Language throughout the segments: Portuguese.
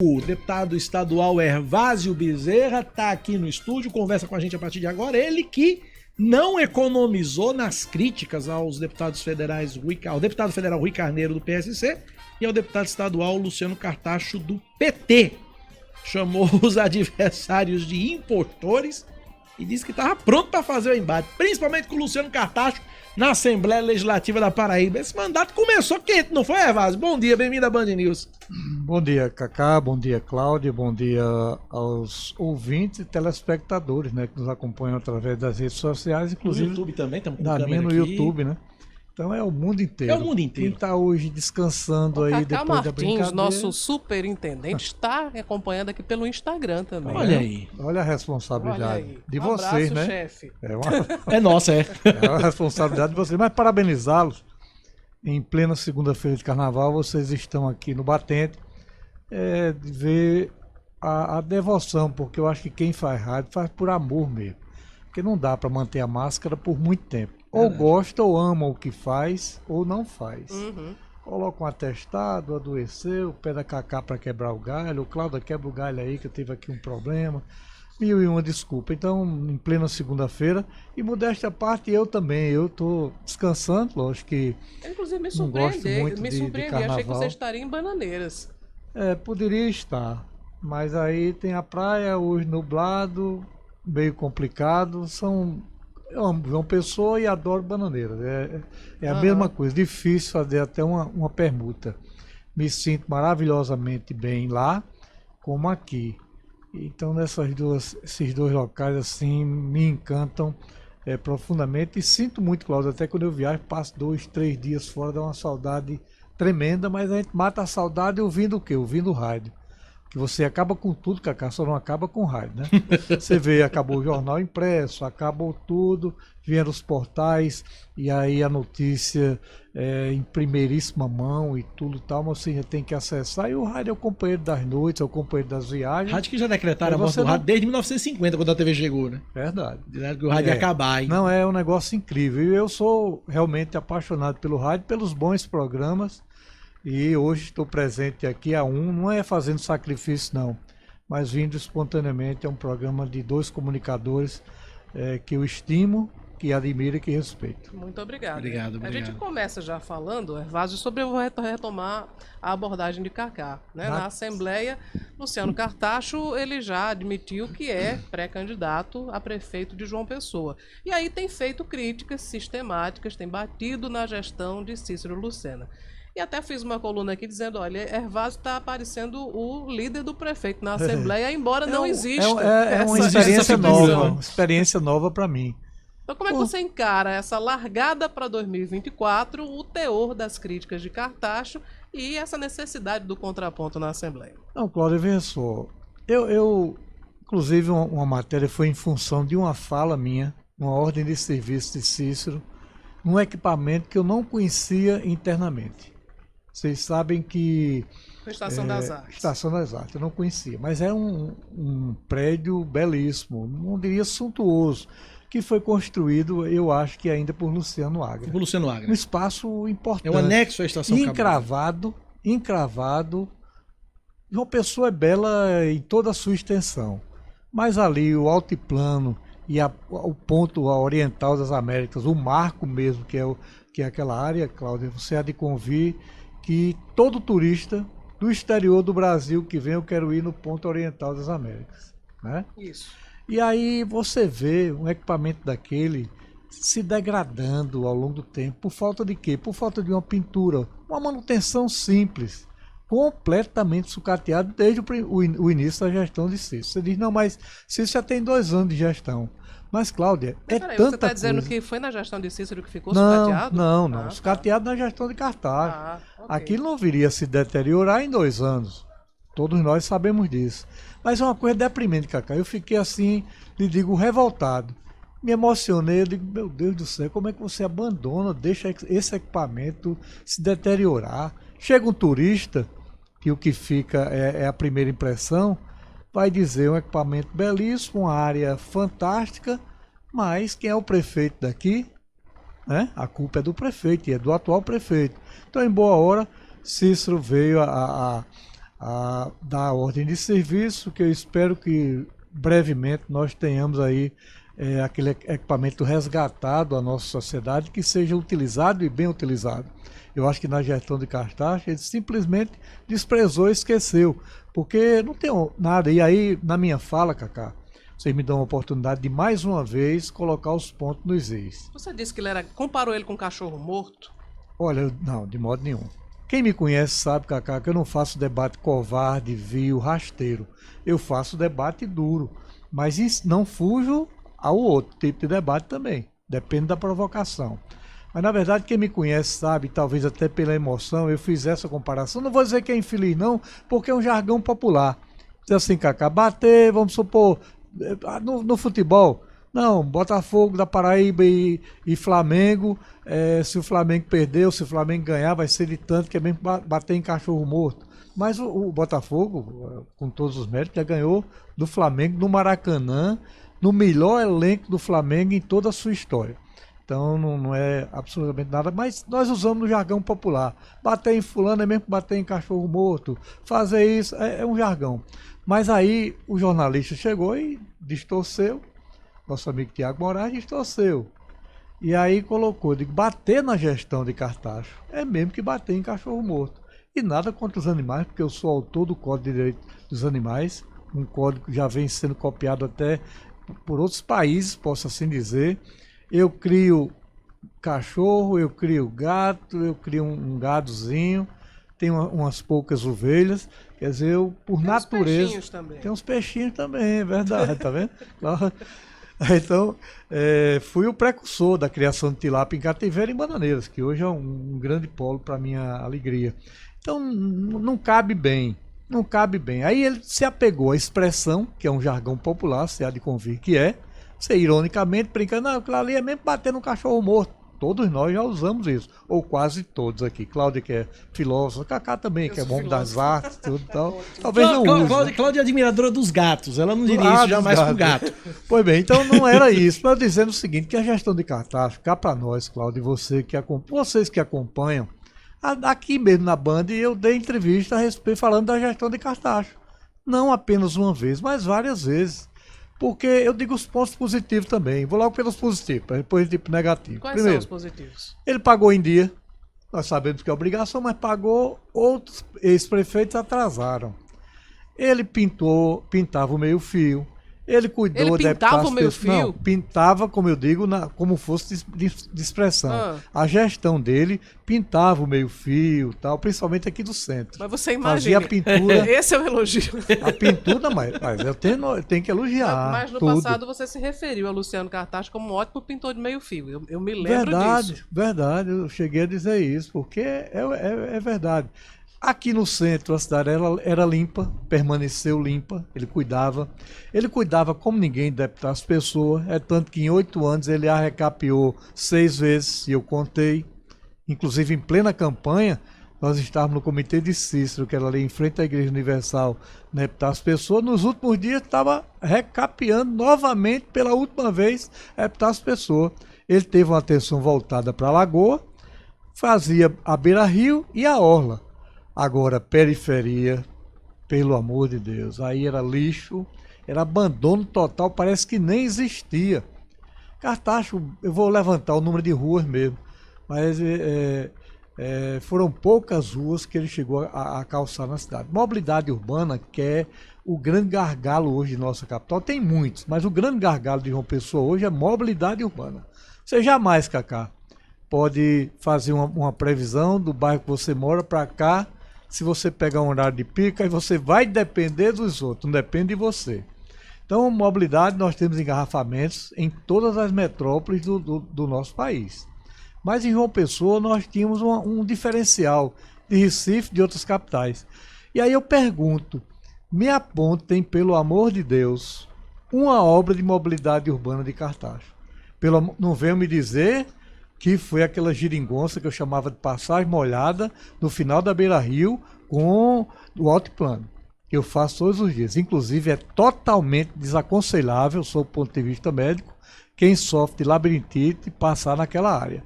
O deputado estadual Hervásio Bezerra está aqui no estúdio, conversa com a gente a partir de agora. Ele que não economizou nas críticas aos deputados federais, ao deputado federal Rui Carneiro do PSC e ao deputado estadual Luciano Cartacho do PT. Chamou os adversários de impostores e disse que estava pronto para fazer o embate, principalmente com o Luciano Cartacho na Assembleia Legislativa da Paraíba. Esse mandato começou quente, não foi, Hervásio? Bom dia, bem-vindo à Band News. Bom dia, Cacá, bom dia, Cláudio, bom dia aos ouvintes e telespectadores, né, que nos acompanham através das redes sociais, inclusive no YouTube também, estamos com da minha no YouTube, né? Então é o mundo inteiro. É o mundo inteiro. Quem está hoje descansando aí Cacá depois da Martins, brincadeira. nosso superintendente, está acompanhando aqui pelo Instagram também. Olha aí. Olha a responsabilidade Olha aí. de Um vocês, abraço, né? chefe. É nossa, é. É uma responsabilidade de vocês. Mas parabenizá-los. Em plena segunda-feira de carnaval, vocês estão aqui no batente de ver a devoção, porque eu acho que quem faz rádio faz por amor mesmo. Porque não dá para manter a máscara por muito tempo. Ou gosta ou ama o que faz, ou não faz. Uhum. Coloca um atestado, adoeceu, pede a Cacá para quebrar o galho, o Cláudio quebra o galho aí que eu tive aqui um problema. Mil e uma desculpa. Então, em plena segunda-feira, e modéstia à parte, eu também, eu tô descansando, lógico que Inclusive me não gosto muito surpreendi, de achei que você carnaval. estaria em Bananeiras. Poderia estar, mas aí tem a praia, hoje nublado, meio complicado, eu amo João Pessoa e adoro Bananeiras, é a mesma coisa, difícil fazer até uma permuta. Me sinto maravilhosamente bem lá, como aqui. Então esses dois locais assim me encantam profundamente e sinto muito, Cláudio, até quando eu viajo, passo 2, 3 dias fora, dá uma saudade tremenda, mas a gente mata a saudade ouvindo o quê? Ouvindo o rádio. Que você acaba com tudo, Cacá, só não acaba com rádio, né? Você vê, acabou o jornal impresso, acabou tudo, vieram os portais, e aí a notícia em primeiríssima mão e tudo tal, mas você já tem que acessar, e o rádio é o companheiro das noites, é o companheiro das viagens. Rádio que já decretaram a morte do rádio desde 1950, quando a TV chegou, né? Verdade. Disseram que o rádio ia acabar. Hein? Não, é um negócio incrível, e eu sou realmente apaixonado pelo rádio, pelos bons programas. E hoje estou presente aqui não é fazendo sacrifício não, mas vindo espontaneamente. É um programa de 2 comunicadores que eu estimo, que admiro e que respeito. Muito obrigado. Obrigado. A gente começa já falando, Hervásio, sobre eu vou retomar a abordagem de Cacá. Né? Na Assembleia, Luciano Cartacho, ele já admitiu que é pré-candidato a prefeito de João Pessoa. E aí tem feito críticas sistemáticas, tem batido na gestão de Cícero Lucena. E até fiz uma coluna aqui dizendo, olha, Hervásio está aparecendo o líder do prefeito na Assembleia, embora não exista uma experiência nova para mim. Então como é que você encara essa largada para 2024, o teor das críticas de Cartacho e essa necessidade do contraponto na Assembleia? Não, Cláudio, veja só, inclusive uma matéria foi em função de uma fala minha, uma ordem de serviço de Cícero, num equipamento que eu não conhecia internamente. Vocês sabem que... Estação das Artes. Estação das Artes, eu não conhecia, mas é um prédio belíssimo, não diria suntuoso, que foi construído, eu acho que ainda por Luciano Agra. Por Luciano Agra. Um espaço importante. É um anexo à Estação encravado. João Pessoa é bela em toda a sua extensão, mas ali o altiplano e o ponto oriental das Américas, o marco mesmo, que é aquela área, Cláudia, você há de convir que todo turista do exterior do Brasil que vem, eu quero ir no ponto oriental das Américas. Né? Isso. E aí você vê um equipamento daquele se degradando ao longo do tempo. Por falta de quê? Por falta de uma pintura, uma manutenção simples, completamente sucateado desde o início da gestão de Cícero. Você diz, não, mas Cícero já tem 2 anos de gestão. Mas, Cláudia, tanta você está dizendo coisa. que foi na gestão de Cícero que ficou sucateado? Não. Sucateado na gestão de Cartacho. Okay. Aquilo não viria a se deteriorar em 2 anos. Todos nós sabemos disso. Mas é uma coisa deprimente, Cacá. Eu fiquei assim, lhe digo, revoltado. Me emocionei, eu digo, meu Deus do céu, como é que você abandona, deixa esse equipamento se deteriorar? Chega um turista, que o que fica é a primeira impressão, vai dizer um equipamento belíssimo, uma área fantástica, mas quem é o prefeito daqui? Né? A culpa é do prefeito e é do atual prefeito. Então, em boa hora, Cícero veio a dar a ordem de serviço, que eu espero que brevemente nós tenhamos aí aquele equipamento resgatado à nossa sociedade, que seja utilizado e bem utilizado. Eu acho que na gestão de Cartacho ele simplesmente desprezou e esqueceu, porque não tem nada. E aí, na minha fala, Cacá, vocês me dão a oportunidade de mais uma vez colocar os pontos nos is. Você disse que comparou ele com um cachorro morto? Olha, não, de modo nenhum. Quem me conhece sabe, Cacá, que eu não faço debate covarde, vil, rasteiro. Eu faço debate duro, mas não fujo ao outro tipo de debate também. Depende da provocação. Mas, na verdade, quem me conhece sabe, talvez até pela emoção, eu fiz essa comparação. Não vou dizer que é infeliz, não, porque é um jargão popular. Diz assim, Cacá, bater, vamos supor, no futebol. Não, Botafogo da Paraíba e Flamengo, se o Flamengo perder ou se o Flamengo ganhar, vai ser de tanto que é mesmo bater em cachorro morto. Mas o Botafogo, com todos os méritos, já ganhou do Flamengo no Maracanã, no melhor elenco do Flamengo em toda a sua história. Então não é absolutamente nada, mas nós usamos no jargão popular. Bater em fulano é mesmo bater em cachorro morto, fazer isso é um jargão. Mas aí o jornalista chegou e distorceu, nosso amigo Tiago Moraes distorceu. E aí colocou, digo, bater na gestão de Cartacho é mesmo que bater em cachorro morto. E nada contra os animais, porque eu sou autor do Código de Direito dos Animais, um código que já vem sendo copiado até por outros países, posso assim dizer. Eu crio cachorro, eu crio gato, eu crio um gadozinho, tenho umas poucas ovelhas, quer dizer, eu, por tem natureza... Uns peixinhos também. Tem uns peixinhos também, é verdade, tá vendo? Então, fui o precursor da criação de tilápia em cativeiro e bananeiras, que hoje é um grande polo para minha alegria. Então, não cabe bem, não cabe bem. Aí ele se apegou à expressão, que é um jargão popular, se há de convir que você ironicamente brincando, não, aquilo ali é mesmo bater no cachorro morto. Todos nós já usamos isso, ou quase todos aqui. Cláudia, que é filósofa, Cacá também, que é bom das artes, tudo e tal. Talvez não use. Cláudia é admiradora dos gatos, ela não diria isso jamais com gato. Pois bem, então não era isso. Mas dizendo o seguinte, que a gestão de Cartacho, cá para nós, Cláudia, e vocês que acompanham, aqui mesmo na Band, eu dei entrevista a respeito falando da gestão de Cartacho. Não apenas uma vez, mas várias vezes. Porque eu digo os pontos positivos também. Vou logo pelos positivos, depois tipo negativo. Quais Primeiro, são os positivos? ele pagou em dia. Nós sabemos que é obrigação, mas pagou. Outros ex-prefeitos atrasaram. Ele pintava o meio-fio. Ele cuidou Ele pintava o meio-fio? Não, pintava, como eu digo, como fosse de expressão. A gestão dele pintava o meio-fio, tal, principalmente aqui do centro. Mas você imagina. Fazia a pintura. Esse é o elogio. A pintura, mas eu tenho que elogiar. Mas no tudo. passado você se referiu a Luciano Cartacho como um ótimo pintor de meio-fio. Eu me lembro disso. Verdade, eu cheguei a dizer isso, porque é verdade. Aqui no centro, a cidade era limpa, permaneceu limpa, ele cuidava como ninguém deputado as pessoas, tanto que em 8 anos ele a recapeou 6 vezes, e eu contei, inclusive em plena campanha, nós estávamos no comitê de Cícero, que era ali em frente à Igreja Universal, deputar as pessoas, nos últimos dias estava recapeando novamente, pela última vez, deputar as pessoas. Ele teve uma atenção voltada para a Lagoa, fazia a beira-rio e a orla. Agora, periferia, pelo amor de Deus, aí era lixo, era abandono total, parece que nem existia. Cartacho, eu vou levantar o número de ruas mesmo, mas foram poucas ruas que ele chegou a calçar na cidade. Mobilidade urbana, que é o grande gargalo hoje de nossa capital, tem muitos, mas o grande gargalo de João Pessoa hoje é mobilidade urbana. Você jamais, Cacá, pode fazer uma previsão do bairro que você mora para cá, se você pegar um horário de pico, aí você vai depender dos outros, não depende de você. Então, mobilidade, nós temos engarrafamentos em todas as metrópoles do nosso país. Mas em João Pessoa nós tínhamos um diferencial de Recife, de outras capitais. E aí eu pergunto, me apontem, pelo amor de Deus, uma obra de mobilidade urbana de Cartacho. Não venham me dizer que foi aquela geringonça que eu chamava de passagem molhada no final da beira-rio com o altiplano, que eu faço todos os dias. Inclusive é totalmente desaconselhável, sob o ponto de vista médico, quem sofre de labirintite passar naquela área.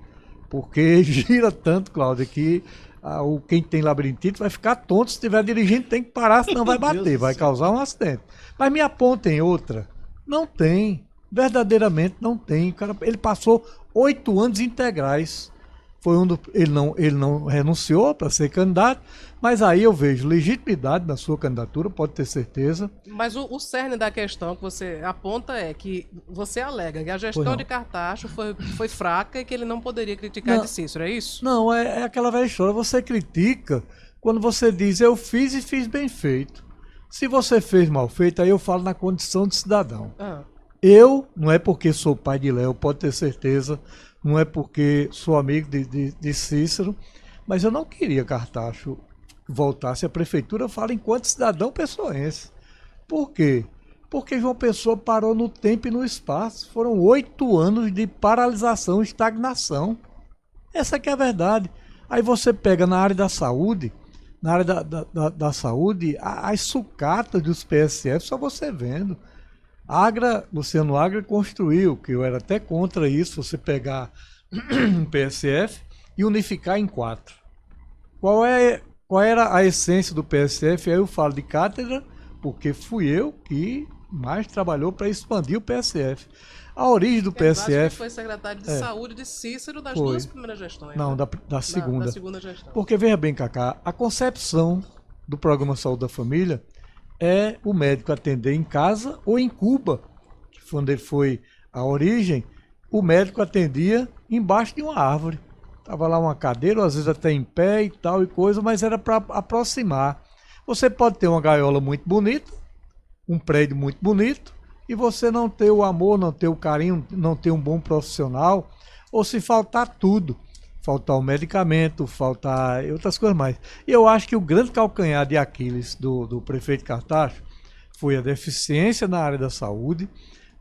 Porque gira tanto, Cláudia, que quem tem labirintite vai ficar tonto, se estiver dirigindo tem que parar, senão vai bater, vai causar um acidente. Mas me apontem outra. Não tem, verdadeiramente não tem. O cara, ele passou 8 anos integrais. Foi ele não renunciou para ser candidato, mas aí eu vejo legitimidade na sua candidatura, pode ter certeza. Mas o cerne da questão que você aponta é que você alega que a gestão de Cartacho foi fraca e que ele não poderia criticar de Cícero, é isso? Não, é aquela velha história, você critica quando você diz eu fiz e fiz bem feito. Se você fez mal feito, aí eu falo na condição de cidadão. Eu, não é porque sou pai de Léo, pode ter certeza, não é porque sou amigo de Cícero, mas eu não queria Cartacho voltasse à prefeitura, eu falo enquanto cidadão pessoense. Por quê? Porque João Pessoa parou no tempo e no espaço. Foram 8 anos de paralisação, estagnação. Essa que é a verdade. Aí você pega na área da saúde, na área da saúde, as sucatas dos PSF, só você vendo. Luciano Agra construiu, que eu era até contra isso, você pegar um PSF e unificar em 4. Qual era a essência do PSF? Aí eu falo de cátedra, porque fui eu que mais trabalhou para expandir o PSF. A origem do PSF... foi secretário de saúde de Cícero das 2 primeiras gestões. Não, né? da segunda. Da segunda gestão. Porque, veja bem, Cacá, a concepção do programa Saúde da Família é o médico atender em casa ou em Cuba, que foi onde ele foi a origem, o médico atendia embaixo de uma árvore. Estava lá uma cadeira, ou às vezes até em pé e tal e coisa, mas era para aproximar. Você pode ter uma gaiola muito bonita, um prédio muito bonito, e você não ter o amor, não ter o carinho, não ter um bom profissional, ou se faltar tudo. Faltar o medicamento, faltar outras coisas mais. E eu acho que o grande calcanhar de Aquiles do prefeito Cartacho foi a deficiência na área da saúde,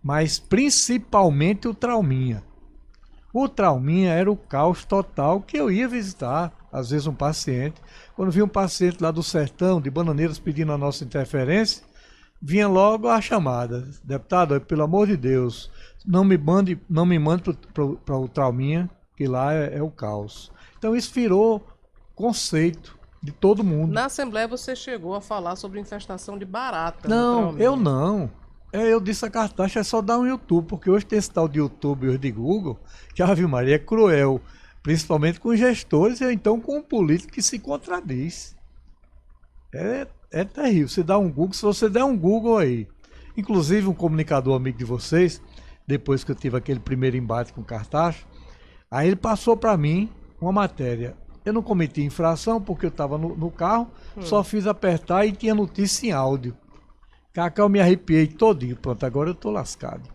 mas principalmente o trauminha. O trauminha era o caos total que eu ia visitar, às vezes um paciente. Quando via um paciente lá do sertão, de Bananeiras, pedindo a nossa interferência, vinha logo a chamada. Deputado, pelo amor de Deus, não me mande para o trauminha, que lá é o caos. Então isso virou conceito de todo mundo. Na Assembleia você chegou a falar sobre infestação de barata. Não, eu não. Eu disse a Cartacho, é só dar um YouTube, porque hoje tem esse tal de YouTube hoje de Google, que a Ave Maria é cruel, principalmente com gestores ou então com um político que se contradiz. É terrível. Você dá um Google, se você der um Google aí, inclusive um comunicador amigo de vocês, depois que eu tive aquele primeiro embate com o Cartacho, aí ele passou para mim uma matéria. Eu não cometi infração porque eu estava no carro, só fiz apertar e tinha notícia em áudio. Cacá, eu me arrepiei todinho. Pronto, agora eu estou lascado.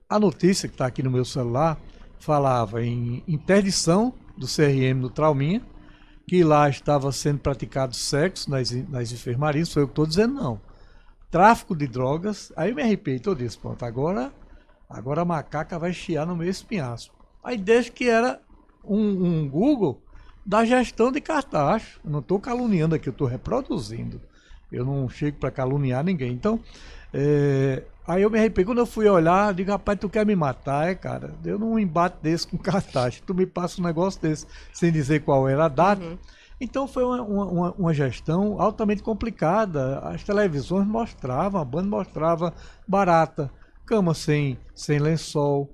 A notícia que está aqui no meu celular falava em interdição do CRM no Trauminha, que lá estava sendo praticado sexo nas enfermarias. Sou eu que estou dizendo não. Tráfico de drogas. Aí eu me arrepiei todinho. Pronto, agora a macaca vai chiar no meu espinhaço. Aí desde que era um Google da gestão de Cartacho. Eu não estou caluniando aqui, eu estou reproduzindo. Eu não chego para caluniar ninguém. Então, aí eu me arrependi. Quando eu fui olhar, digo, rapaz, tu quer me matar, cara? Deu num embate desse com Cartacho. Tu me passa um negócio desse, sem dizer qual era a data. Então foi uma gestão altamente complicada. As televisões mostravam, a Band mostrava barata, cama sem lençol,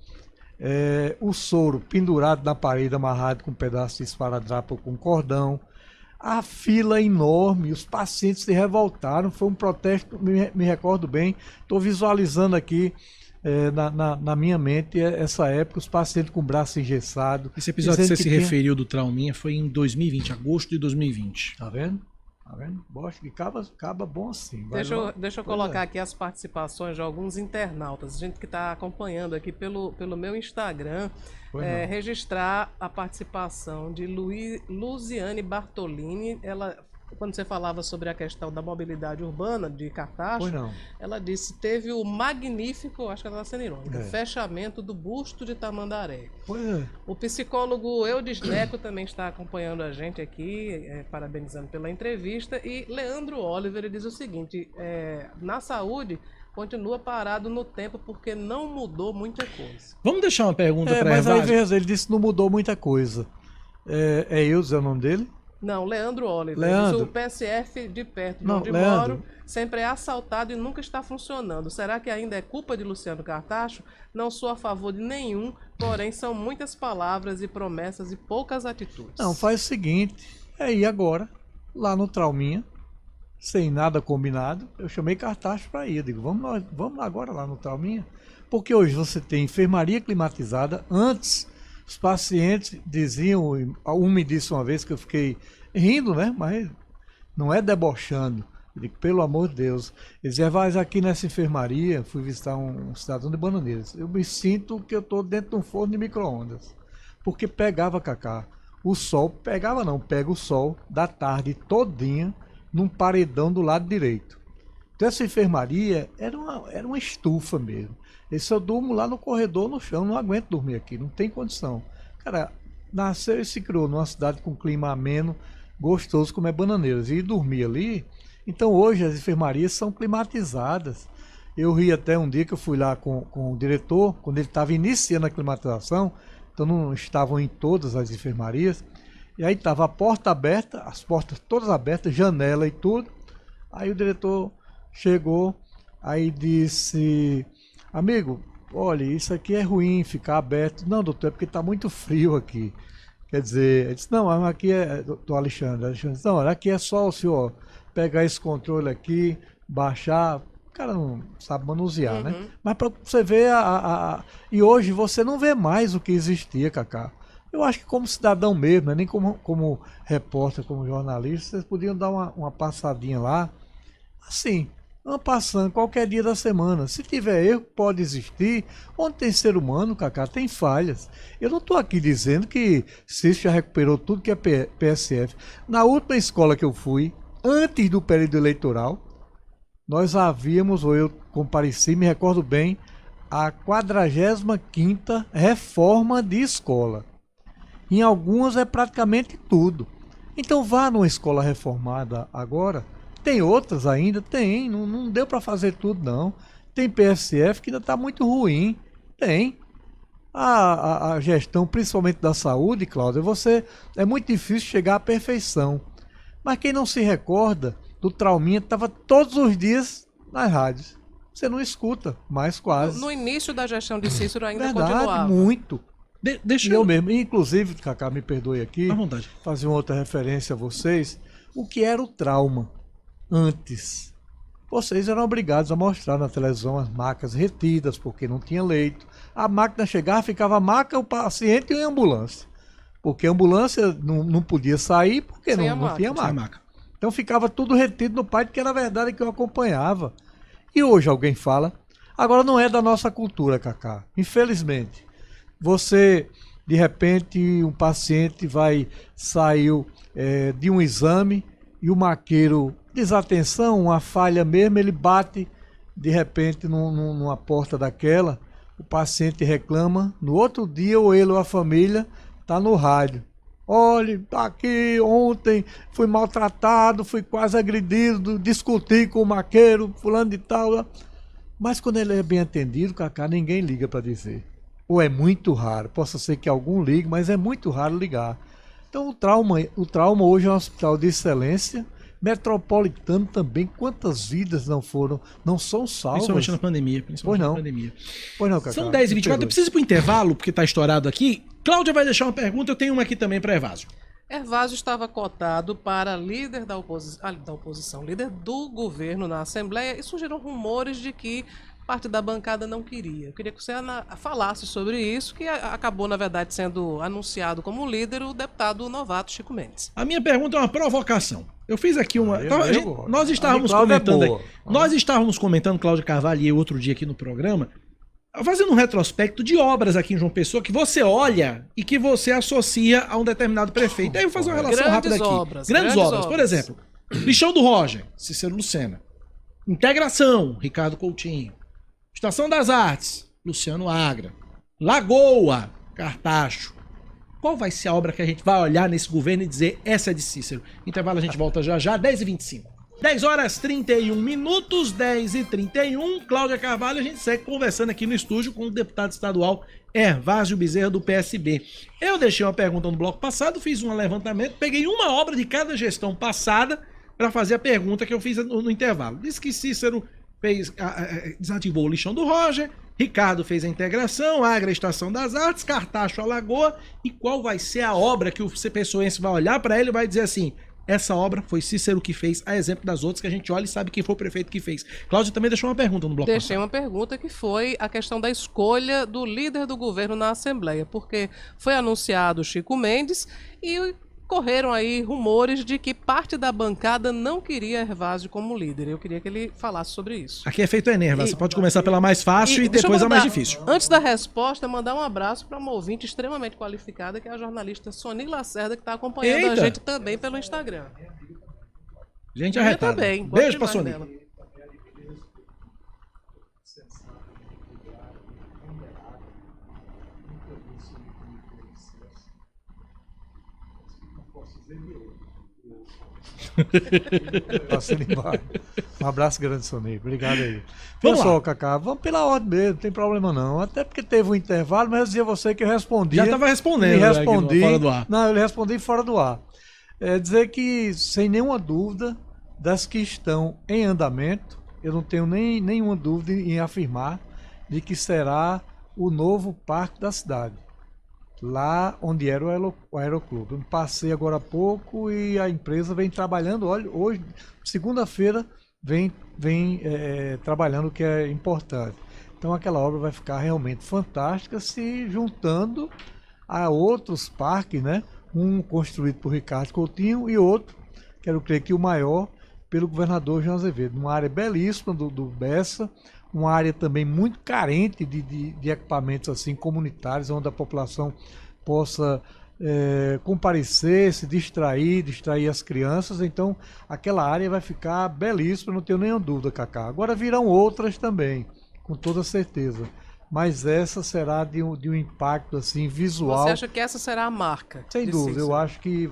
o soro pendurado na parede, amarrado com um pedaço de esparadrapo ou com cordão. A fila enorme, os pacientes se revoltaram, foi um protesto, me recordo bem, estou visualizando aqui na minha mente essa época, os pacientes com o braço engessado. Esse episódio que você se referiu do Trauminha foi em 2020, agosto de 2020. Tá vendo? Tá vendo? Bosta que acaba bom assim. Deixa eu colocar aqui as participações de alguns internautas, gente que está acompanhando aqui pelo meu Instagram, registrar a participação de Luziane Bartolini. Ela, quando você falava sobre a questão da mobilidade urbana de Cartacho, ela disse que teve o magnífico, acho que ela está sendo irônica, fechamento do busto de Tamandaré. O psicólogo Eudes Neco também está acompanhando a gente aqui, parabenizando pela entrevista. E Leandro Oliver, ele diz o seguinte, na saúde continua parado no tempo porque não mudou muita coisa. Vamos deixar uma pergunta para mas aí ele disse que não mudou muita coisa. Eudes é o nome dele? Não, Leandro Oliver. Leandro. O PSF de perto de Não, onde Leandro. moro sempre é assaltado e nunca está funcionando. Será que ainda é culpa de Luciano Cartacho? Não sou a favor de nenhum, porém são muitas palavras e promessas e poucas atitudes. Não, faz o seguinte, é ir agora, lá no Trauminha, sem nada combinado, eu chamei Cartacho para ir, eu digo, vamos agora lá no Trauminha, porque hoje você tem enfermaria climatizada, antes os pacientes diziam, um me disse uma vez que eu fiquei rindo, né, mas não é debochando, eu digo, pelo amor de Deus, ele dizia, vai aqui nessa enfermaria, fui visitar um cidadão de Bananeiras, eu me sinto que eu estou dentro de um forno de micro-ondas, porque pegava, Cacá, o sol, pegava não, pega o sol da tarde todinha num paredão do lado direito. Então essa enfermaria era uma estufa mesmo. Esse eu durmo lá no corredor, no chão, não aguento dormir aqui, não tem condição. Cara, nasceu e se criou numa cidade com clima ameno, gostoso como é Bananeiras, e dormir ali. Então hoje as enfermarias são climatizadas. Eu ri até um dia que eu fui lá com o diretor, quando ele estava iniciando a climatização, então não estavam em todas as enfermarias, e aí estava a porta aberta, as portas todas abertas, janela e tudo. Aí o diretor chegou, aí disse, amigo, olha, isso aqui é ruim ficar aberto. Não, doutor, é porque está muito frio aqui. Quer dizer, ele disse, não, aqui é, doutor Alexandre disse, não, aqui é só o senhor pegar esse controle aqui, baixar. O cara não sabe manusear, né? Mas para você ver, e hoje você não vê mais o que existia, Cacá. Eu acho que como cidadão mesmo, nem como repórter, como jornalista, vocês podiam dar uma passadinha lá, assim, uma passando qualquer dia da semana. Se tiver erro, pode existir. Onde tem ser humano, Cacá, tem falhas. Eu não estou aqui dizendo que Cícero já recuperou tudo que é PSF. Na última escola que eu fui, antes do período eleitoral, nós havíamos, ou eu compareci, me recordo bem, a 45ª reforma de escola. Em algumas é praticamente tudo. Então vá numa escola reformada agora. Tem outras ainda? Tem. Não deu para fazer tudo, não. Tem PSF que ainda está muito ruim. Tem. A gestão, principalmente da saúde, Cláudia, é muito difícil chegar à perfeição. Mas quem não se recorda do Trauminha, estava todos os dias nas rádios. Você não escuta, mais quase. No início da gestão de Cícero ainda Verdade, continuava. muito. Deixa eu mesmo, inclusive, Cacá, me perdoe aqui, à vontade, fazer uma outra referência a vocês, o que era o trauma antes. Vocês eram obrigados a mostrar na televisão as macas retidas, porque não tinha leito. A máquina chegava, ficava a maca, o paciente e a ambulância. Porque a ambulância não podia sair, porque não tinha maca. Então ficava tudo retido no pai, que era a verdade que eu acompanhava. E hoje alguém fala, agora não é da nossa cultura, Cacá, infelizmente. Você, de repente, um paciente saiu de um exame e o maqueiro, desatenção, uma falha mesmo, ele bate de repente numa porta daquela, o paciente reclama, no outro dia ou ele ou a família está no rádio. Olha, aqui ontem fui maltratado, fui quase agredido, discuti com o maqueiro, fulano de tal. Mas quando ele é bem atendido, Cacá, ninguém liga para dizer. Ou é muito raro, possa ser que algum ligue, mas é muito raro ligar. Então o trauma hoje é um hospital de excelência, metropolitano também. Quantas vidas não são salvas? Principalmente na pandemia. Pois não, Cacá. São 10h24, eu preciso ir pro intervalo, porque tá estourado aqui. Cláudia vai deixar uma pergunta, eu tenho uma aqui também para Hervásio. Hervásio estava cotado para líder da oposição, líder do governo na Assembleia, e surgiram rumores de que parte da bancada não queria. Eu queria que você falasse sobre isso, que acabou, na verdade, sendo anunciado como líder o deputado novato Chico Mendes. A minha pergunta é uma provocação. Eu fiz aqui uma... Nós estávamos comentando... Nós estávamos comentando, Cláudia Carvalho e eu, outro dia aqui no programa, fazendo um retrospecto de obras aqui em João Pessoa que você olha e que você associa a um determinado prefeito. Aí eu vou fazer uma relação rápida aqui. Grandes obras. Por exemplo, Lixão do Roger, Cícero Lucena. Integração, Ricardo Coutinho. Estação das Artes, Luciano Agra. Lagoa, Cartacho. Qual vai ser a obra que a gente vai olhar nesse governo e dizer essa é de Cícero? Intervalo, a gente volta já, 10h25. 10 horas 31 minutos, 10h31. Cláudia Carvalho, a gente segue conversando aqui no estúdio com o deputado estadual Hervásio Bezerra, do PSB. Eu deixei uma pergunta no bloco passado, fiz um levantamento, peguei uma obra de cada gestão passada para fazer a pergunta que eu fiz no intervalo. Disse que Cícero desativou o lixão do Roger, Ricardo fez a integração, a Estação das Artes, Cartacho, a Lagoa, e qual vai ser a obra que o pessoense vai olhar para ele e vai dizer assim: essa obra foi Cícero que fez, a exemplo das outras que a gente olha e sabe quem foi o prefeito que fez. Cláudia também deixou uma pergunta no bloco Deixei passado. uma pergunta que foi a questão da escolha do líder do governo na Assembleia, porque foi anunciado Chico Mendes e correram aí rumores de que parte da bancada não queria Hervásio como líder. Eu queria que ele falasse sobre isso. Aqui é feito Enem, você pode começar pela mais fácil e deixa eu depois a mais mandar, difícil. Antes da resposta, mandar um abraço para uma ouvinte extremamente qualificada, que é a jornalista Sony Lacerda, que está acompanhando a gente também pelo Instagram. Gente arretada. Também, Beijo pra Sony. Um abraço grande, Soneiro. Obrigado aí. Vamos Pessoal, lá. Cacá, vamos pela ordem mesmo, não tem problema não. Até porque teve um intervalo, mas eu dizia a você que eu respondi. Já estava respondendo, Me né, respondi. fora do ar. Não, eu lhe respondi fora do ar. É dizer que, sem nenhuma dúvida, das que estão em andamento, eu não tenho nenhuma dúvida em afirmar de que será o novo parque da cidade. Lá onde era o Aeroclube. Eu passei agora há pouco e a empresa vem trabalhando. Olha, hoje, segunda-feira, vem trabalhando, o que é importante. Então aquela obra vai ficar realmente fantástica, se juntando a outros parques, né? Um construído por Ricardo Coutinho e outro, quero crer que o maior, pelo governador João Azevedo. Uma área belíssima do Bessa, uma área também muito carente de equipamentos assim comunitários, onde a população possa comparecer, se distrair as crianças. Então aquela área vai ficar belíssima, não tenho nenhuma dúvida, Cacá. Agora virão outras também, com toda certeza. Mas essa será de um impacto assim visual. Você acha que essa será a marca? Sem dúvida, eu acho que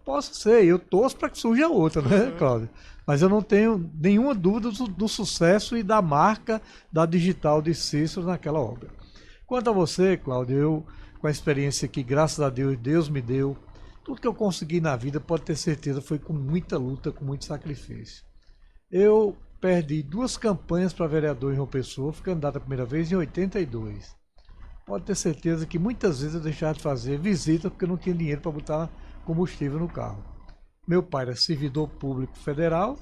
posso ser, eu torço para que surja outra, né, Cláudio? Mas eu não tenho nenhuma dúvida do sucesso e da marca da digital de Cícero naquela obra. Quanto a você, Cláudio, eu, com a experiência que, graças a Deus, Deus me deu, tudo que eu consegui na vida, pode ter certeza, foi com muita luta, com muito sacrifício. Eu perdi 2 campanhas para vereador em João Pessoa, fui candidato a primeira vez em 82. Pode ter certeza que muitas vezes eu deixava de fazer visita porque eu não tinha dinheiro para botar combustível no carro. Meu pai era servidor público federal,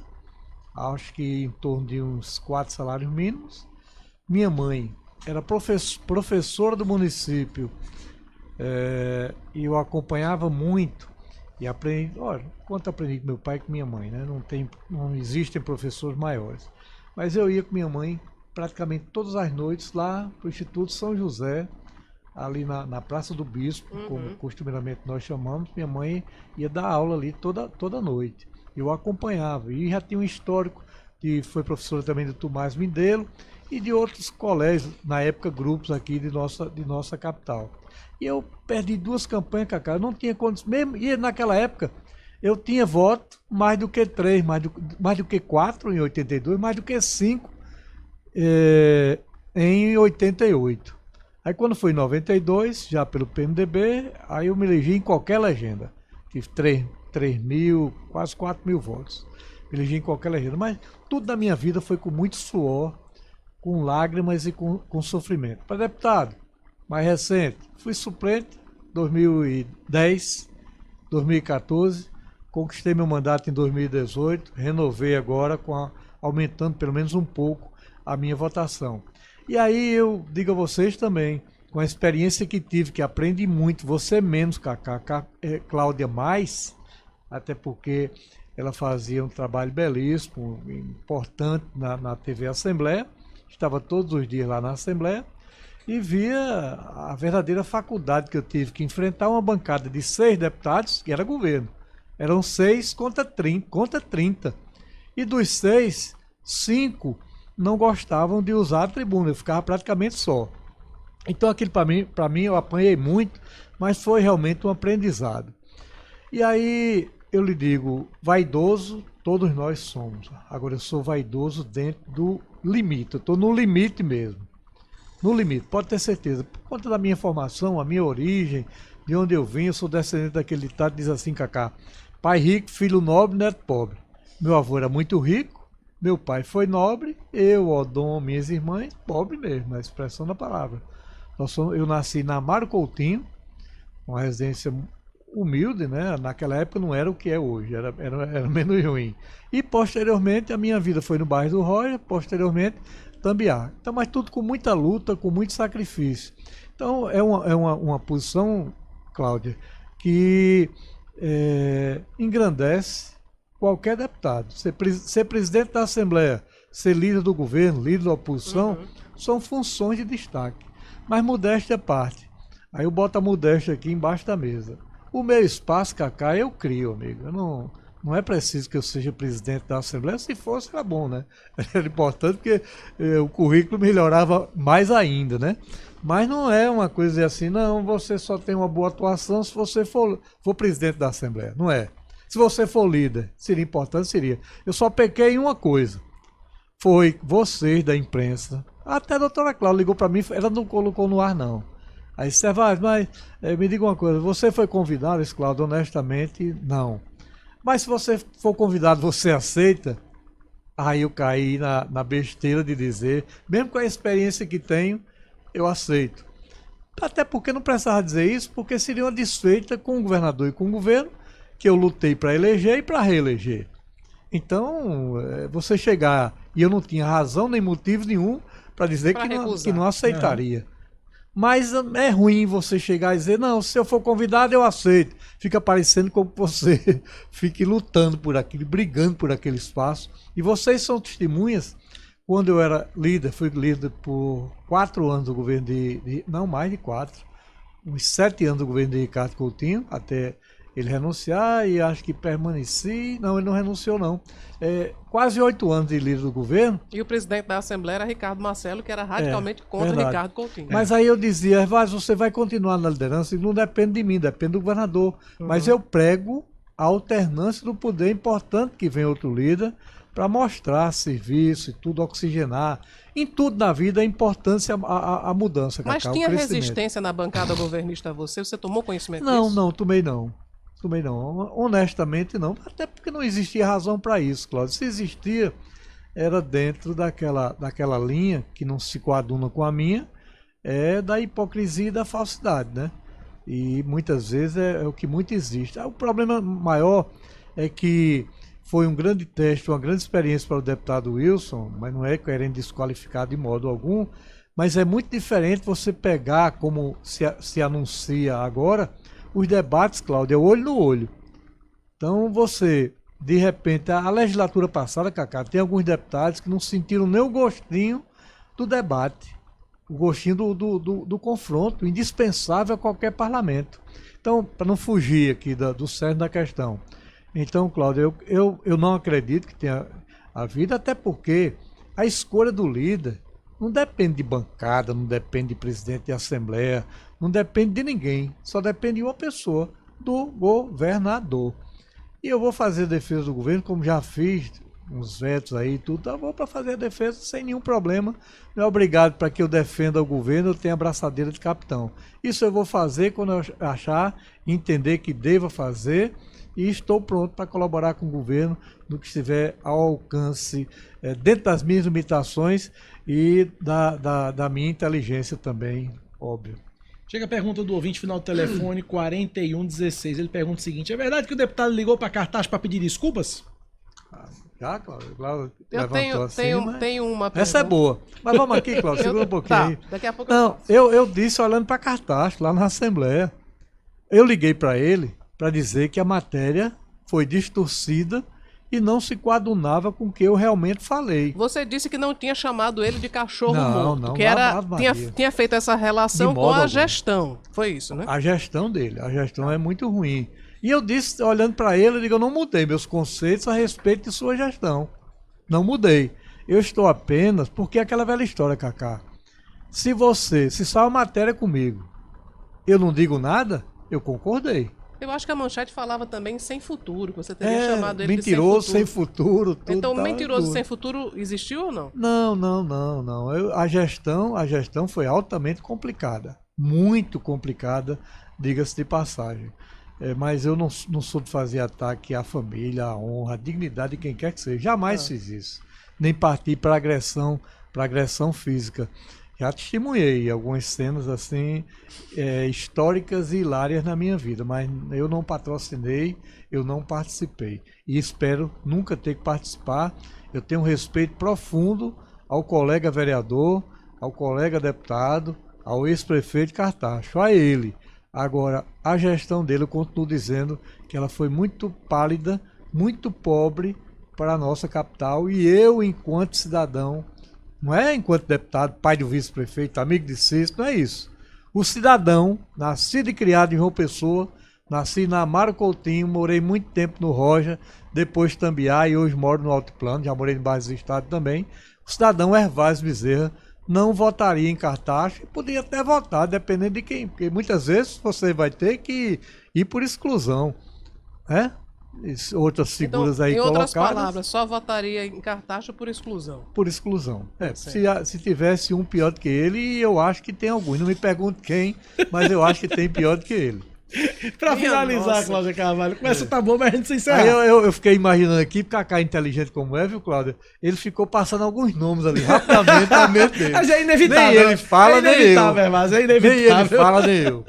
acho que em torno de uns 4 salários mínimos. Minha mãe era professora do município, e eu acompanhava muito e aprendi. Olha, quanto aprendi com meu pai e com minha mãe, né? Não existem professores maiores. Mas eu ia com minha mãe praticamente todas as noites lá para o Instituto São José, ali na Praça do Bispo, como costumeiramente nós chamamos. Minha mãe ia dar aula ali toda noite. Eu acompanhava e já tinha um histórico, que foi professora também do Tomás Mindelo e de outros colégios, na época grupos aqui de nossa capital. E eu perdi 2 campanhas, Cacá, eu não tinha condições, mesmo, e naquela época eu tinha voto mais do que 3, mais do que 4 em 82, mais do que 5 em 88. Aí quando foi em 92, já pelo PMDB, aí eu me elegi em qualquer legenda. Tive 3 mil, quase 4 mil votos. Me elegi em qualquer legenda. Mas tudo na minha vida foi com muito suor, com lágrimas e com sofrimento. Para deputado, mais recente, fui suplente 2010, 2014, conquistei meu mandato em 2018, renovei agora, aumentando pelo menos um pouco a minha votação. E aí eu digo a vocês também, com a experiência que tive, que aprendi muito, você menos, Cacá, Cláudia mais, até porque ela fazia um trabalho belíssimo, importante na TV Assembleia, estava todos os dias lá na Assembleia, e via a verdadeira faculdade que eu tive que enfrentar uma bancada de 6 deputados, que era governo. Eram 6 contra 30. E dos 6, 5 não gostavam de usar a tribuna, eu ficava praticamente só. Então aquilo para mim eu apanhei muito, mas foi realmente um aprendizado. E aí eu lhe digo, vaidoso, todos nós somos. Agora, eu sou vaidoso dentro do limite. Eu estou no limite mesmo. No limite, pode ter certeza. Por conta da minha formação, a minha origem, de onde eu vim, eu sou descendente daquele ditado que diz assim, Cacá: pai rico, filho nobre, neto pobre. Meu avô era muito rico, meu pai foi nobre, eu, Odon, minhas irmãs, pobre mesmo, na expressão da palavra. Eu nasci na Amaro Coutinho, uma residência humilde, né? Naquela época não era o que é hoje, era menos ruim. E posteriormente a minha vida foi no bairro do Roja, posteriormente Tambiá. Então, mas tudo com muita luta, com muito sacrifício. Então é uma posição, Cláudia, que engrandece qualquer deputado. Ser presidente da Assembleia, ser líder do governo, líder da oposição, são funções de destaque. Mas modéstia à parte. Aí eu boto a modéstia aqui embaixo da mesa. O meu espaço, Cacá, eu crio, amigo. Não é preciso que eu seja presidente da Assembleia. Se fosse, era bom, né? Era importante porque o currículo melhorava mais ainda, né? Mas não é uma coisa assim, não, você só tem uma boa atuação se você for presidente da Assembleia. Não é. Se você for líder, seria importante, seria. Eu só pequei em uma coisa. Foi vocês da imprensa. Até a doutora Cláudia ligou para mim, ela não colocou no ar, não. Aí você vai, mas me diga uma coisa, você foi convidado, Cláudio? Honestamente, não. Mas se você for convidado, você aceita? Aí eu caí na besteira de dizer, mesmo com a experiência que tenho, eu aceito. Até porque não precisava dizer isso, porque seria uma desfeita com o governador e com o governo, que eu lutei para eleger e para reeleger. Então, você chegar, e eu não tinha razão nem motivo nenhum para dizer que não aceitaria. Mas é ruim você chegar e dizer, não, se eu for convidado eu aceito. Fica parecendo como você fique lutando por aquilo, brigando por aquele espaço. E vocês são testemunhas. Quando eu era líder, fui líder por 4 anos do governo não, mais de 4. Uns 7 anos do governo de Ricardo Coutinho, até ele renunciar, e acho que permaneci. Não, ele não renunciou, não. Quase 8 anos de líder do governo. E o presidente da Assembleia era Ricardo Marcelo, que era radicalmente contra verdade. Ricardo Coutinho. Mas aí eu dizia, Hervás, você vai continuar na liderança, e não depende de mim, depende do governador. Mas eu prego a alternância do poder. Importante que venha outro líder para mostrar serviço e tudo, oxigenar. Em tudo na vida é importante a mudança. Mas Cacá, tinha resistência na bancada governista a você? Você tomou conhecimento disso? Não, tomei não. Honestamente não, até porque não existia razão para isso, Cláudio. Se existia, era dentro daquela linha que não se coaduna com a minha, da hipocrisia e da falsidade, né? E muitas vezes é o que muito existe. O problema maior é que foi um grande teste, uma grande experiência para o deputado Wilson, mas não é querendo desqualificar de modo algum, mas é muito diferente você pegar, como se anuncia agora, os debates, Cláudio, é olho no olho. Então você, de repente, a legislatura passada, Cacá, tem alguns deputados que não sentiram nem o gostinho do debate, o gostinho do confronto, indispensável a qualquer parlamento. Então, para não fugir aqui do cerne da questão. Então, Cláudio, eu não acredito que tenha havido, até porque a escolha do líder não depende de bancada, não depende de presidente de assembleia, não depende de ninguém, só depende de uma pessoa, do governador. E eu vou fazer a defesa do governo, como já fiz, uns vetos aí e tudo, eu vou para fazer a defesa sem nenhum problema. Não é obrigado para que eu defenda o governo, eu tenho a braçadeira de capitão. Isso eu vou fazer quando eu achar, entender que deva fazer, e estou pronto para colaborar com o governo no que estiver ao alcance, dentro das minhas limitações e da minha inteligência também, óbvio. Chega a pergunta do ouvinte, final do telefone 4116. Ele pergunta o seguinte: é verdade que o deputado ligou para Cartaz para pedir desculpas? Já, Cláudio. Eu tenho uma pergunta. Essa é boa. Mas vamos aqui, Cláudio, segura um pouquinho aí. Daqui a pouco não, eu disse olhando para Cartaz, lá na Assembleia. Eu liguei para ele para dizer que a matéria foi distorcida e não se coadunava com o que eu realmente falei. Você disse que não tinha chamado ele de cachorro morto, não, que tinha feito essa relação com a gestão. Foi isso, né? A gestão dele, a gestão é muito ruim. E eu disse, olhando para ele, eu digo, eu não mudei meus conceitos a respeito de sua gestão. Não mudei. Eu estou apenas, porque é aquela velha história, Cacá. Se sai uma matéria comigo, eu não digo nada, eu concordei. Eu acho que a manchete falava também sem futuro, que você teria chamado ele mentiroso, de sem futuro. Tudo então, tal, mentiroso tudo. sem futuro existiu ou não? Não. A gestão foi altamente complicada. Muito complicada, diga-se de passagem. Mas eu não sou de fazer ataque à família, à honra, à dignidade de quem quer que seja. Jamais fiz isso. Nem parti para agressão física. Já testemunhei algumas cenas assim históricas e hilárias na minha vida, mas eu não patrocinei, eu não participei. E espero nunca ter que participar. Eu tenho um respeito profundo ao colega vereador, ao colega deputado, ao ex-prefeito de Cartaxo, a ele. Agora, a gestão dele, eu continuo dizendo que ela foi muito pálida, muito pobre para a nossa capital, e eu, enquanto cidadão, não é enquanto deputado, pai do vice-prefeito, amigo de Cícero, não é isso. O cidadão, nascido e criado em João Pessoa, nasci na Amaro Coutinho, morei muito tempo no Roja, depois Tambiá e hoje moro no Altiplano, já morei em bairros do estado também. O cidadão Hervásio Bezerra não votaria em Cartaxo e poderia até votar, dependendo de quem, porque muitas vezes você vai ter que ir por exclusão, né? Outras figuras então, aí em outras colocadas. palavras, só votaria em Cartaxo por exclusão. Por exclusão. Se tivesse um pior do que ele, eu acho que tem alguns. Não me pergunto quem, mas eu acho que tem pior do que ele. Pra finalizar, Cláudia Carvalho, começa tá bom, mas a gente se encerra. Aí eu fiquei imaginando aqui, porque Cacá inteligente como é, viu, Cláudia? Ele ficou passando alguns nomes ali, rapidamente, na mente dele. Mas é inevitável. Nem ele fala, nem eu. É inevitável. Nem ele fala, nem eu.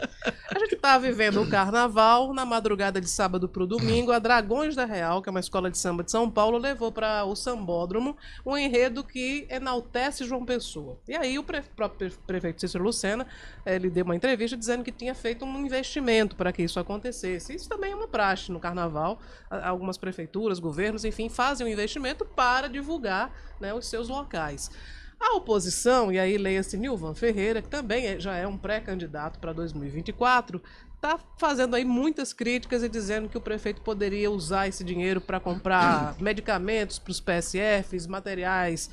A gente está vivendo o carnaval. Na madrugada de sábado para o domingo, a Dragões da Real, que é uma escola de samba de São Paulo, levou para o Sambódromo um enredo que enaltece João Pessoa. E aí o próprio prefeito Cícero Lucena, ele deu uma entrevista dizendo que tinha feito um investimento para que isso acontecesse. Isso também é uma praxe no carnaval. Algumas prefeituras, governos, enfim, fazem um investimento para divulgar, né, os seus locais. A oposição, e aí leia-se Nilvan Ferreira, que também já é um pré-candidato para 2024, está fazendo aí muitas críticas e dizendo que o prefeito poderia usar esse dinheiro para comprar medicamentos para os PSFs, materiais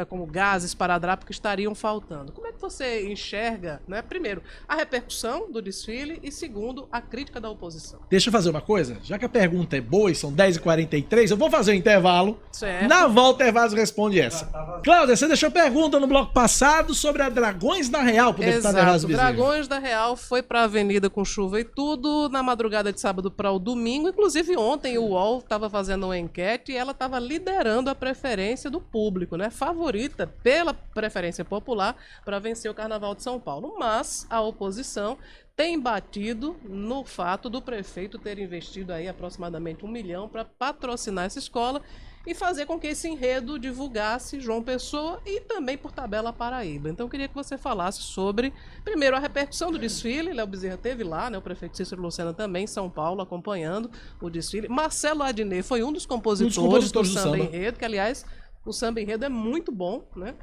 como gases, esparadrapo, que estariam faltando. Como é que você enxerga, né, primeiro, a repercussão do desfile e, segundo, a crítica da oposição? Deixa eu fazer uma coisa. Já que a pergunta é boa e são 10h43, eu vou fazer um intervalo. Certo. Na volta, Hervásio responde essa. Cláudia, você deixou pergunta no bloco passado sobre a Dragões da Real, pro deputado Hervásio Bezerra. Dragões da Real foi para a avenida com chuva e tudo, na madrugada de sábado para o domingo. Inclusive, ontem o UOL estava fazendo uma enquete e ela estava liderando a preferência do público, né? Favorita pela preferência popular para vencer o Carnaval de São Paulo. Mas a oposição tem batido no fato do prefeito ter investido aí aproximadamente 1 milhão para patrocinar essa escola e fazer com que esse enredo divulgasse João Pessoa e também, por tabela, Paraíba. Então eu queria que você falasse sobre, primeiro, a repercussão do desfile. Léo Bezerra esteve lá, né? O prefeito Cícero Lucena também em São Paulo, acompanhando o desfile. Marcelo Adnet foi um dos compositores do samba enredo, que, aliás, o samba enredo é muito bom, né?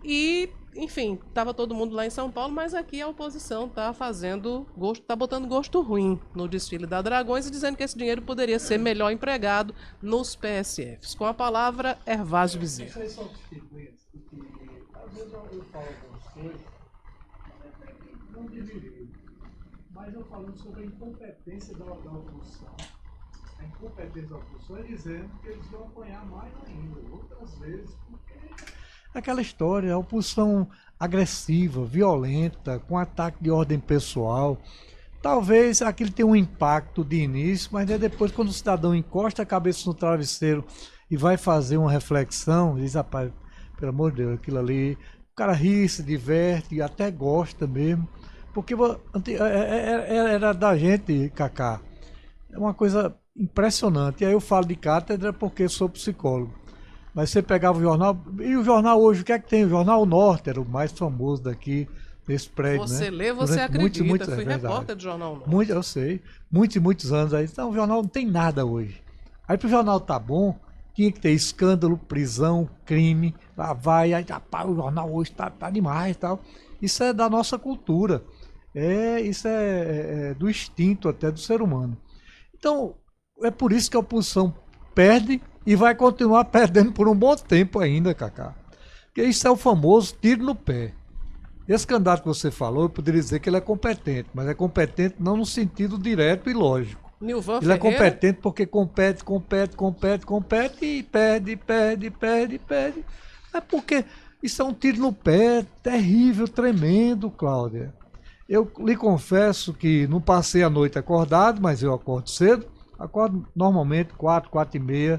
E, enfim, estava todo mundo lá em São Paulo, mas aqui a oposição está botando gosto ruim no desfile da Dragões e dizendo que esse dinheiro poderia ser melhor empregado nos PSFs. Com a palavra, Hervásio Bezerra. Vocês são testemunhas, porque às vezes eu falo algumas coisas, não deveria, mas eu falando sobre a incompetência da oposição. A incompetência da oposição é dizendo que eles vão apanhar mais ainda, outras vezes, porque aquela história, a oposição agressiva, violenta, com ataque de ordem pessoal. Talvez aquilo tenha um impacto de início, mas depois, quando o cidadão encosta a cabeça no travesseiro e vai fazer uma reflexão, diz, rapaz, pelo amor de Deus, aquilo ali, o cara ri, se diverte, até gosta mesmo, porque era da gente, Cacá, é uma coisa impressionante. E aí eu falo de cátedra porque sou psicólogo. Mas você pegava o jornal, e o jornal hoje, o que é que tem? O Jornal Norte era o mais famoso daqui, nesse prédio, você né? Lê, você durante acredita. Muitos, fui repórter do Jornal Norte. Eu sei, muitos anos aí. Então o jornal não tem nada hoje. Aí pro jornal tá bom, tinha que ter escândalo, prisão, crime, lá vai, aí rapaz, o jornal hoje tá demais e tal. Isso é da nossa cultura. Isso é do instinto até do ser humano. Então, é por isso que a oposição perde e vai continuar perdendo por um bom tempo ainda, Cacá. Porque isso é o famoso tiro no pé. Esse candidato que você falou, eu poderia dizer que ele é competente, mas é competente não no sentido direto e lógico. Nilvan Ele é Ferreira? competente porque compete e perde. É porque isso é um tiro no pé terrível, tremendo, Cláudia. Eu lhe confesso que não passei a noite acordado, mas eu acordo cedo. Acordo normalmente 4h30,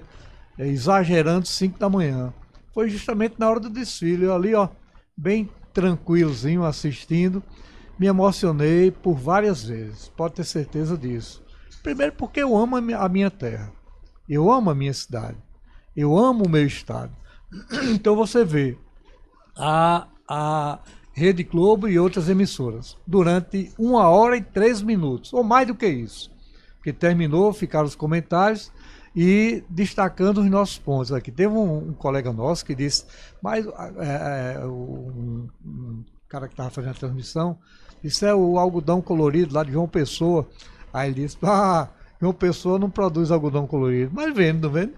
exagerando 5 da manhã. Foi justamente na hora do desfile, eu ali, ó, bem tranquilozinho assistindo. Me emocionei por várias vezes, pode ter certeza disso. Primeiro porque eu amo a minha terra, eu amo a minha cidade, eu amo o meu estado. Então você vê a Rede Globo e outras emissoras durante 1h03 ou mais do que isso. Que terminou, ficaram os comentários e destacando os nossos pontos aqui. Teve um colega nosso que disse, mas um cara que estava fazendo a transmissão, isso é o algodão colorido lá de João Pessoa. Aí ele disse, João Pessoa não produz algodão colorido, mas vende, não vende?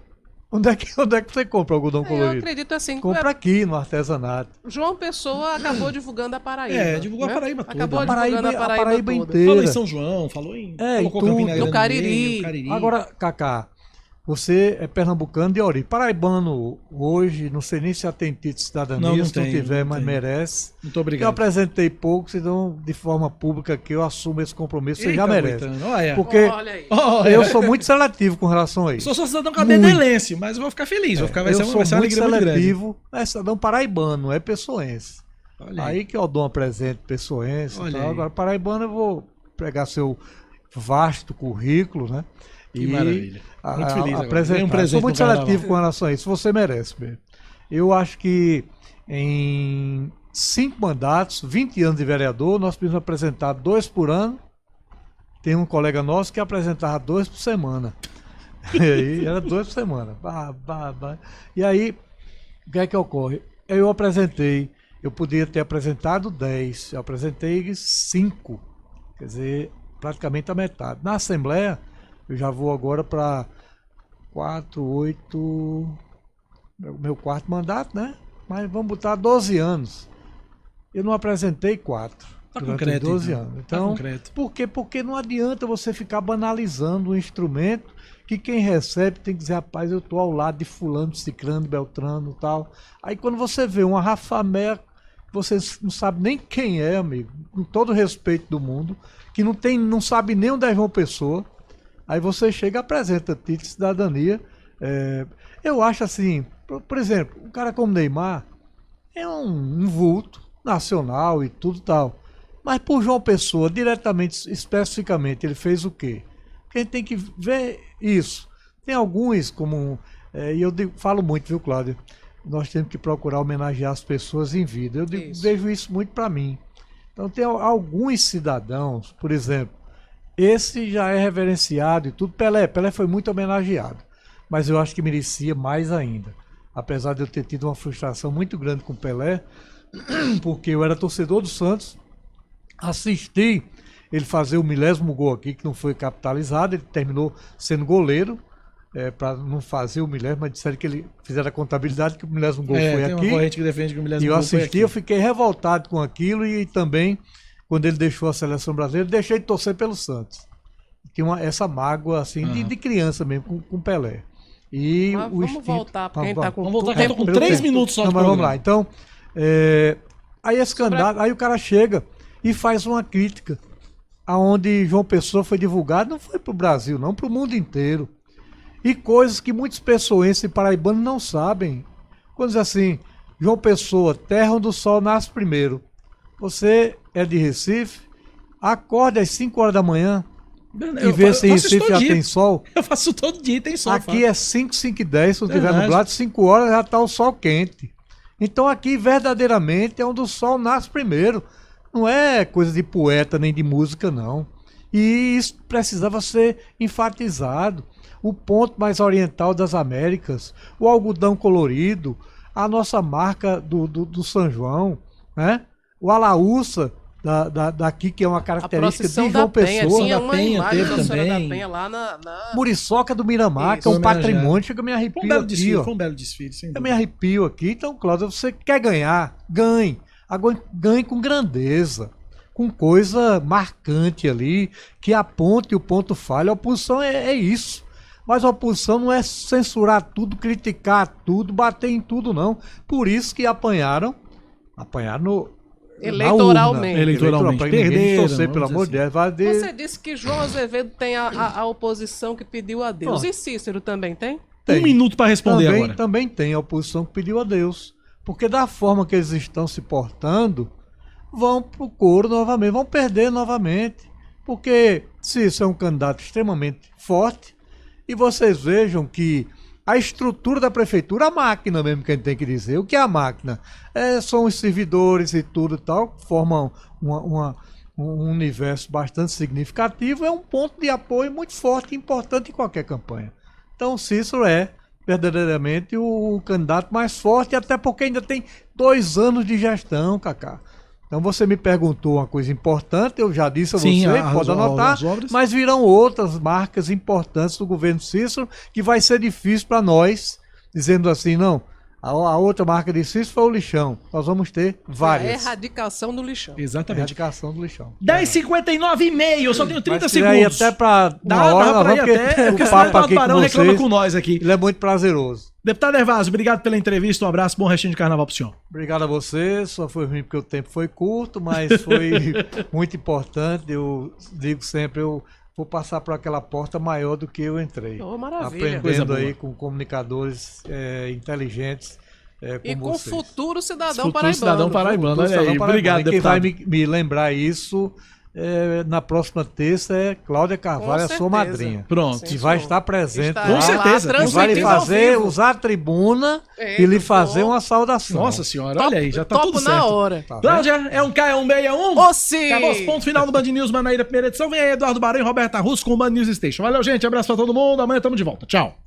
Onde é que você compra algodão colorido? Eu acredito assim. Compra aqui no artesanato. João Pessoa acabou divulgando a Paraíba. Divulgou a Paraíba toda. Acabou A divulgando a Paraíba toda. inteira. Falou em São João, falou em... colocou tudo. Campina Grande No Cariri. no Cariri. Agora, Cacá, você é pernambucano de origem. Paraibano hoje, não sei nem se já tem título de cidadania, Não se tem, não tiver, não mas tem. merece. Muito Eu obrigado. apresentei poucos, então de forma pública aqui eu assumo esse compromisso, você já Eita, merece. Boitano, olha. Porque Olha aí. Olha. eu sou muito seletivo com relação a isso. Sou cidadão cadenelense, mas eu vou ficar feliz. Vai Eu ser sou uma muito alegria muito grande. seletivo, é cidadão paraibano, não é pessoense. Olha Aí que eu dou um presente pessoense e Olha tal. aí. Agora, paraibano eu vou pegar seu vasto currículo, né? Que maravilha. Muito feliz agora. apresentar. Ganhei um presente Sou muito no carnaval. seletivo com relação a isso. Você merece mesmo. Eu acho que em 5 mandatos, 20 anos de vereador, nós precisamos apresentar 2 por ano. Tem um colega nosso que apresentava 2 por semana. E aí era 2 por semana. E aí, o que é que ocorre? Eu podia ter apresentado 10, eu apresentei 5. Quer dizer, praticamente a metade. Na Assembleia, eu já vou agora para 4, 8, meu 4º mandato, né? Mas vamos botar 12 anos. Eu não apresentei 4 Tá durante concreto, 12 então. anos. Tá Então, concreto. por quê? Porque não adianta você ficar banalizando um instrumento que quem recebe tem que dizer, rapaz, eu tô ao lado de fulano, ciclano, beltrano e tal. Aí quando você vê uma Rafamé, você não sabe nem quem é, amigo, com todo o respeito do mundo, que não sabe nem onde é João Pessoa. Aí você chega e apresenta título de cidadania. Eu acho assim, por exemplo, um cara como Neymar é um vulto nacional e tudo tal. Mas por João Pessoa, diretamente, especificamente, ele fez o quê? Porque a gente tem que ver isso. Tem alguns, e eu falo muito, viu, Cláudio? Nós temos que procurar homenagear as pessoas em vida. Vejo isso muito para mim. Então tem alguns cidadãos, por exemplo, esse já é reverenciado e tudo. Pelé foi muito homenageado, mas eu acho que merecia mais ainda. Apesar de eu ter tido uma frustração muito grande com Pelé, porque eu era torcedor do Santos, assisti ele fazer o 10º gol aqui, que não foi capitalizado, ele terminou sendo goleiro, para não fazer o 10º, mas disseram que ele fizeram a contabilidade que o 10º gol foi tem aqui. uma corrente que defende que o 10º E eu gol foi assisti, aqui. eu fiquei revoltado com aquilo e também, quando ele deixou a seleção brasileira, deixei de torcer pelo Santos. Tinha essa mágoa assim, de criança mesmo, com Pelé. E Mas o vamos instinto... voltar, porque a gente tá com Vamos voltar, tempo. que eu tô com 3 minutos só de Não, mas vamos programa. lá. Então, aí esse candidato, aí o cara chega e faz uma crítica aonde João Pessoa foi divulgado, não foi para o Brasil, não, para o mundo inteiro. E coisas que muitos pessoenses e paraibanos não sabem. Quando diz assim, João Pessoa, terra onde o sol nasce primeiro. Você é de Recife, acorde às 5 horas da manhã e vê se em Recife já tem sol. Eu faço todo dia, tem sol. Aqui é 5, 5 e 10, se não tiver Verdade. nublado, 5 horas já está o sol quente. Então aqui verdadeiramente é onde o sol nasce primeiro. Não é coisa de poeta nem de música, não. E isso precisava ser enfatizado. O ponto mais oriental das Américas, o algodão colorido, a nossa marca do São João, né? O Alaúça daqui, que é uma A característica procissão de João da Penha, Pessoa. tinha da uma Penha imagem teve da Senhora da também. Penha lá na... Muriçoca do Miramar, que é Isso, um patrimônio, homenageado. chega a me Foi um arrepio belo aqui, desfile, ó. foi um belo desfile, sem Eu dúvida. me arrepio aqui. Então, Cláudio, você quer ganhar? Ganhe. Agora, ganhe com grandeza, com coisa marcante ali, que aponte o ponto falho. A oposição é isso. Mas a oposição não é censurar tudo, criticar tudo, bater em tudo, não. Por isso que apanharam no... Eleitoralmente. Eleitoralmente. Para ninguém Perderam, torcer, pelo amor de Deus. Você disse que João Azevedo tem a oposição que pediu a Deus. Bom. E Cícero também tem? Um minuto para responder também, agora. Também tem a oposição que pediu a Deus. Porque da forma que eles estão se portando, vão pro couro novamente, vão perder novamente. Porque Cícero é um candidato extremamente forte. E vocês vejam que a estrutura da prefeitura, a máquina mesmo que a gente tem que dizer, o que é a máquina? São os servidores e tudo e tal, que formam um universo bastante significativo, é um ponto de apoio muito forte e importante em qualquer campanha. Então Cícero é verdadeiramente o candidato mais forte, até porque ainda tem 2 anos de gestão, Cacá. Então você me perguntou uma coisa importante, eu já disse a você, pode anotar, mas virão outras marcas importantes do governo Cícero, que vai ser difícil para nós, dizendo assim, não, a outra marca de Cícero foi o lixão, nós vamos ter várias. A erradicação do lixão. Exatamente. Erradicação do lixão. 10h59,5, eu só tenho 30 mas segundos. Aí até para dá pra ir até, porque o papo aqui Barão com reclama vocês, com nós aqui. ele é muito prazeroso. Deputado Hervásio, obrigado pela entrevista, um abraço, bom restinho de carnaval pro senhor. Obrigado a você, só foi ruim porque o tempo foi curto, mas foi muito importante, eu digo sempre, eu vou passar por aquela porta maior do que eu entrei. Oh, maravilha. Aprendendo aí com comunicadores inteligentes como e com vocês. Futuro cidadão Futuro paraibano. cidadão paraibano, olha aí, obrigado, Quem deputado. vai me lembrar isso na próxima terça é Cláudia Carvalho, a sua madrinha. Pronto. Que vai estar presente Estará lá. Com certeza. lá, E vai lhe transmitindo ao fazer, vivo. usar a tribuna e lhe fazer uma saudação. Nossa senhora, olha aí, já tá Topo tudo certo. na hora. Tá vendo? Cláudia, é um K, é um B, é um? Ô, sim! Acabou os pontos final do Band News Manaíra, primeira edição. Vem aí Eduardo Barão e Roberta Russo com o Band News Station. Valeu, gente, abraço pra todo mundo, amanhã tamo de volta. Tchau.